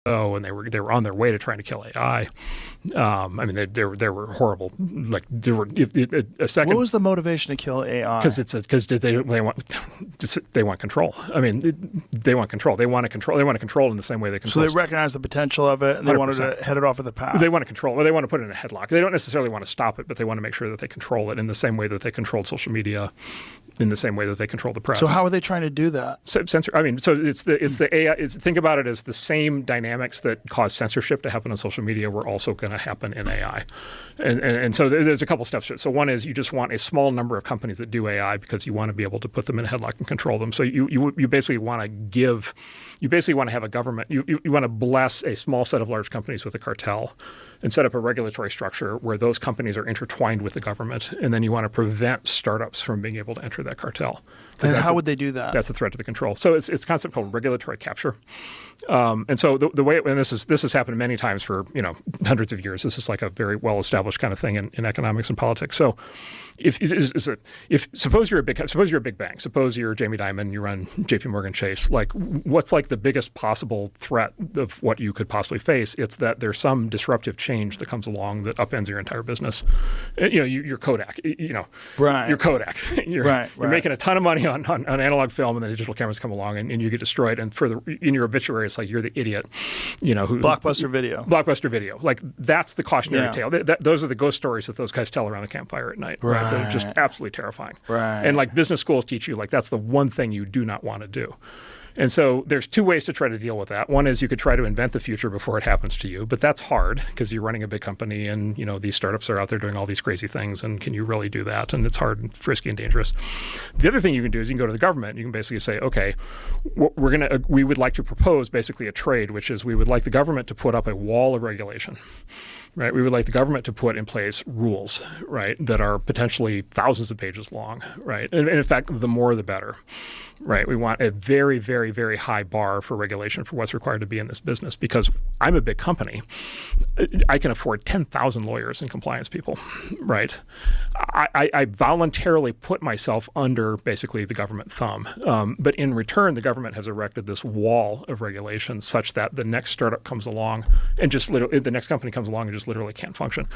and they were on their way to trying to kill AI. I mean, they were horrible. Like there were a second. What was the motivation to kill AI? Because they want control. I mean, they want control. They want to control. They want to control in the same way they control. So they recognize the potential of it, and they 100%. wanted to head it off with a path. They want to control, or they want to put it in a headlock. They don't necessarily want to stop it, but they want to make sure that they control it in the same way that they controlled social media, in the same way that they control the press. So how are they trying to do that? Censor. I mean, so it's the AI. Think about it as the same dynamics that cause censorship to happen on social media were also going to happen in AI, and so there's a couple steps to it. So one is you just want a small number of companies that do AI because you want to be able to put them in a headlock and control them. So you basically want to give. You basically want to have a government. You want to bless a small set of large companies with a cartel, and set up a regulatory structure where those companies are intertwined with the government, and then you want to prevent startups from being able to enter that cartel. And how would they do that? That's a threat to the control. So it's a concept called regulatory capture. And so the way, and this has happened many times for hundreds of years. This is like a very well established kind of thing in economics and politics. So suppose you're a big bank, suppose you're Jamie Dimon, you run JP Morgan Chase, like what's like the biggest possible threat of what you could possibly face? It's that there's some disruptive change that comes along that upends your entire business. You're Kodak, right. You're Kodak. You're Right. making a ton of money on analog film, and then digital cameras come along and you get destroyed. And in your obituary, it's like you're the idiot, who Blockbuster Video. Blockbuster Video. Like that's the cautionary tale. Those are the ghost stories that those guys tell around the campfire at night. Right. They're just absolutely terrifying. Right. And like business schools teach you, like that's the one thing you do not want to do. And so there's two ways to try to deal with that. One is you could try to invent the future before it happens to you, but that's hard because you're running a big company and these startups are out there doing all these crazy things, and can you really do that? And it's hard and frisky and dangerous. The other thing you can do is you can go to the government and you can basically say, okay, we would like to propose basically a trade, which is we would like the government to put up a wall of regulation. Right, we would like the government to put in place rules, right, that are potentially thousands of pages long, right, and in fact, the more the better, right. We want a very, very, very high bar for regulation for what's required to be in this business, because I'm a big company, I can afford 10,000 lawyers and compliance people, right. I voluntarily put myself under basically the government thumb, but in return, the government has erected this wall of regulation such that the next startup comes along and the next company comes along and just literally can't function.